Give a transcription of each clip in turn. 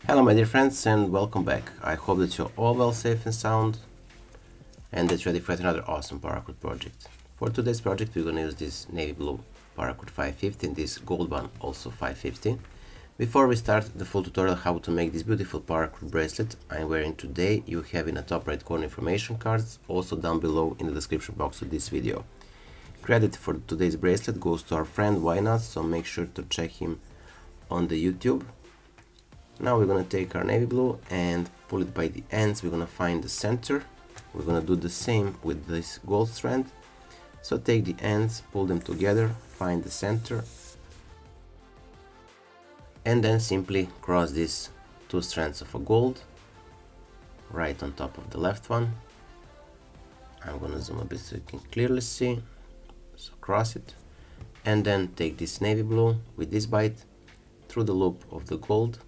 Hello my dear friends and welcome back. I hope that you're all well, safe and sound and that you're ready for another awesome Paracord project. For today's project we're gonna use this navy blue Paracord 550 and this gold one also 550. Before we start the full tutorial how to make this beautiful Paracord bracelet I'm wearing today, you have in the top right corner information cards, also down below in the description box of this video. Credit for today's bracelet goes to our friend WhyKnot, so make sure to check him on the YouTube. Now we're gonna take our navy blue and pull it by the ends. We're gonna find the center. We're gonna do the same with this gold strand. So take the ends, pull them together, find the center, and then simply cross these two strands of a gold right on top of the left one. I'm gonna zoom a bit so you can clearly see. So cross it, and then take this navy blue with this bite through the loop of the gold.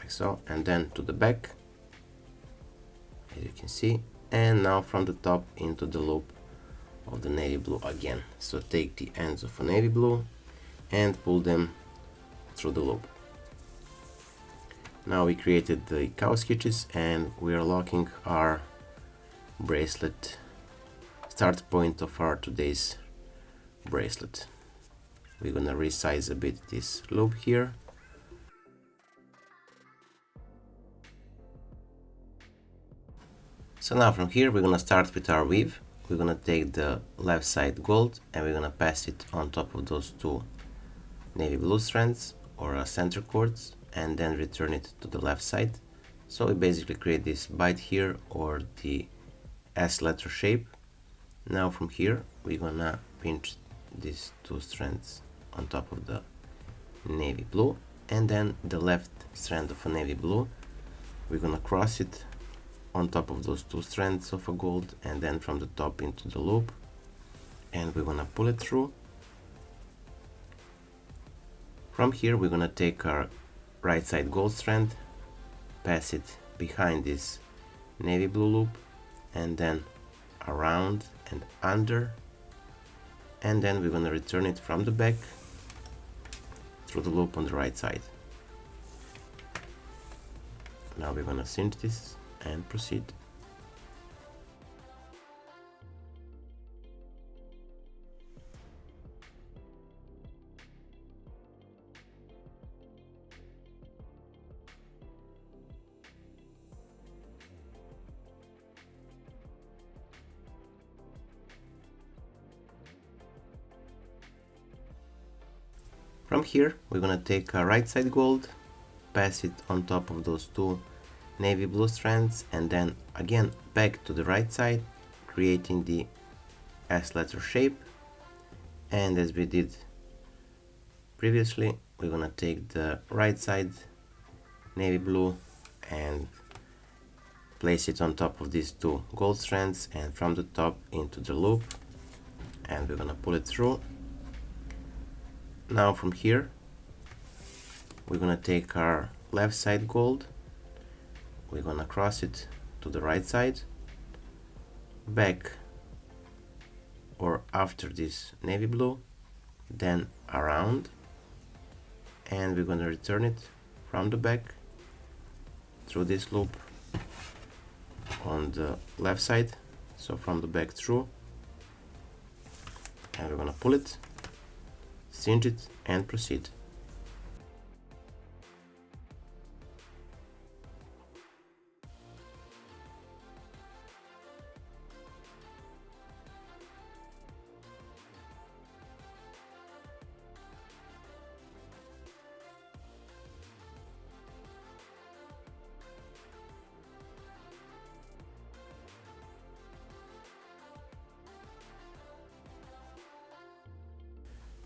So, and then to the back, as you can see, and now from the top into the loop of the navy blue again. So take the ends of a navy blue and pull them through the loop. Now we created the cow sketches and we are locking our bracelet, start point of our today's bracelet. We're gonna resize a bit this loop here. So now from here we're gonna start with our weave. We're gonna take the left side gold and we're gonna pass it on top of those two navy blue strands or center cords and then return it to the left side. So we basically create this bite here or the S letter shape. Now from here we're gonna pinch these two strands on top of the navy blue and then the left strand of a navy blue. We're gonna cross it on top of those two strands of a gold and then from the top into the loop, and we're gonna pull it through. From here we're gonna take our right side gold strand, pass it behind this navy blue loop and then around and under, and then we're gonna return it from the back through the loop on the right side. Now we're gonna cinch this and proceed. From here we're gonna take our right side gold, pass it on top of those two navy blue strands and then again back to the right side, creating the S letter shape. And as we did previously, we're gonna take the right side navy blue and place it on top of these two gold strands and from the top into the loop, and we're gonna pull it through. Now from here we're gonna take our left side gold, we're gonna cross it to the right side, back or after this navy blue, then around, and we're gonna return it from the back through this loop on the left side, so from the back through, and we're gonna pull it, cinch it and proceed.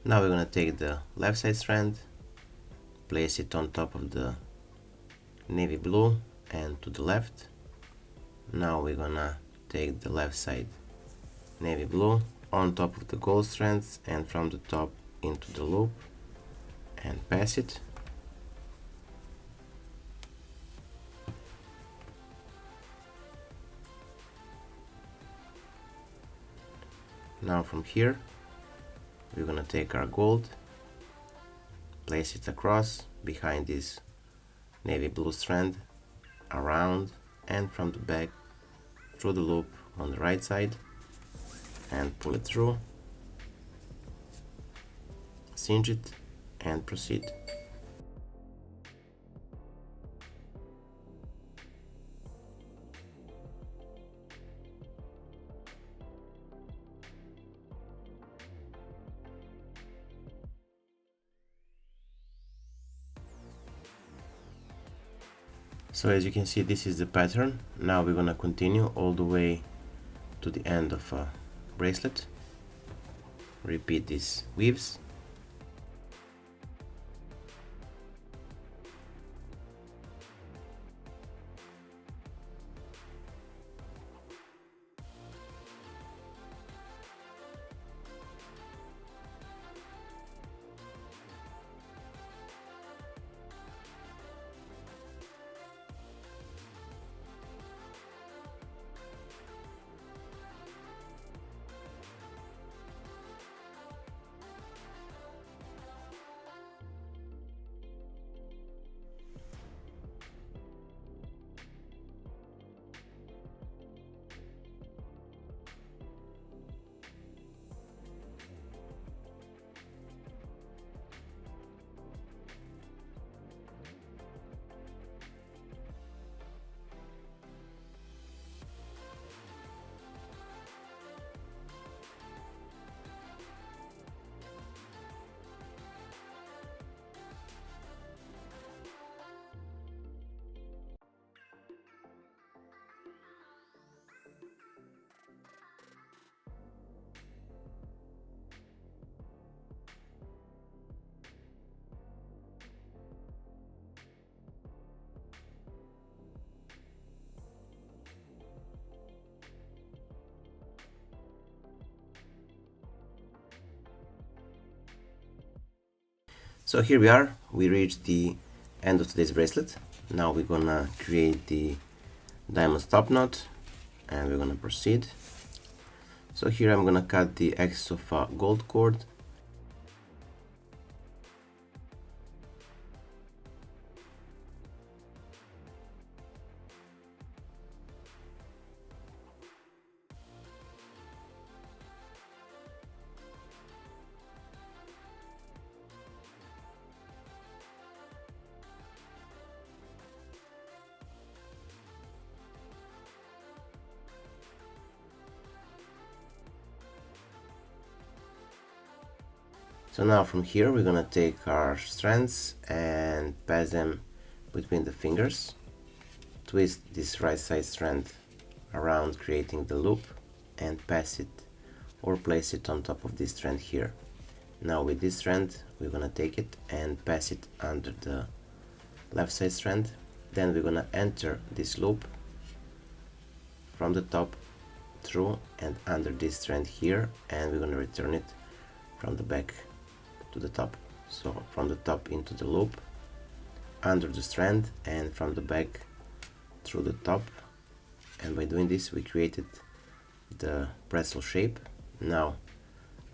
Now we're gonna take the left side strand, place it on top of the navy blue and to the left. Now we're gonna take the left side navy blue on top of the gold strands and from the top into the loop and pass it. Now from here we're gonna take our gold, place it across behind this navy blue strand, around, and from the back through the loop on the right side, and pull it through, cinch it, and proceed. So as you can see, this is the pattern. Now we're gonna continue all the way to the end of a bracelet. Repeat these weaves. So here we are, we reached the end of today's bracelet. Now we're gonna create the diamond stop knot and we're gonna proceed. So here I'm gonna cut the excess of gold cord. So now from here we're gonna take our strands and pass them between the fingers. Twist this right side strand around, creating the loop, and pass it or place it on top of this strand here. Now with this strand we're gonna take it and pass it under the left side strand. Then we're gonna enter this loop from the top through and under this strand here, and we're gonna return it from the back to the top. So from the top into the loop, under the strand, and from the back through the top. And by doing this we created the pretzel shape. Now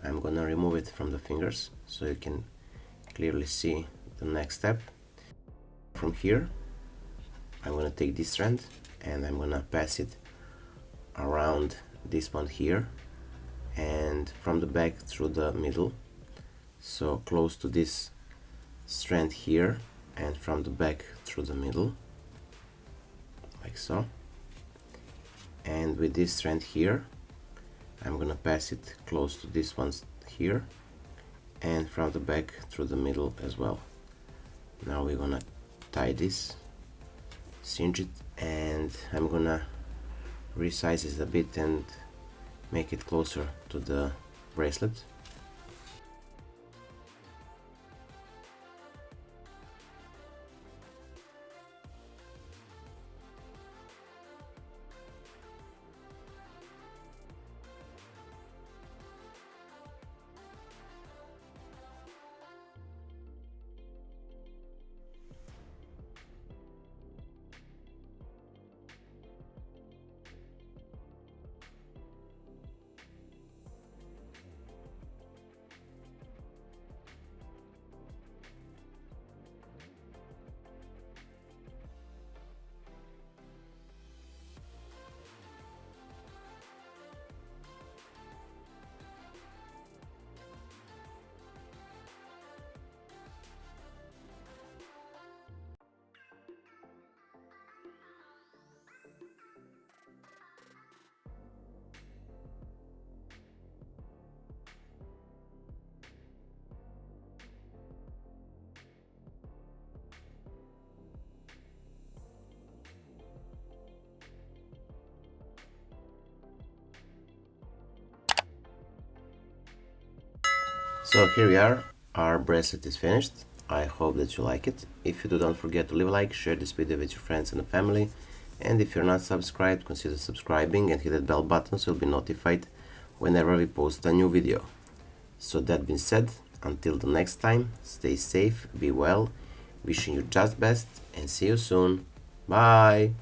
I'm gonna remove it from the fingers so you can clearly see the next step. From here I'm gonna take this strand and I'm gonna pass it around this one here, and from the back through the middle, so close to this strand here, and from the back through the middle, like so. And with this strand here I'm gonna pass it close to this one here, and from the back through the middle as well. Now we're gonna tie this, cinch it, and I'm gonna resize it a bit and make it closer to the bracelet. So here we are, our bracelet is finished. I hope that you like it. If you do, don't forget to leave a like, share this video with your friends and family, and if you're not subscribed, consider subscribing and hit that bell button so you'll be notified whenever we post a new video. So that being said, until the next time, stay safe, be well, wishing you just best, and see you soon. Bye!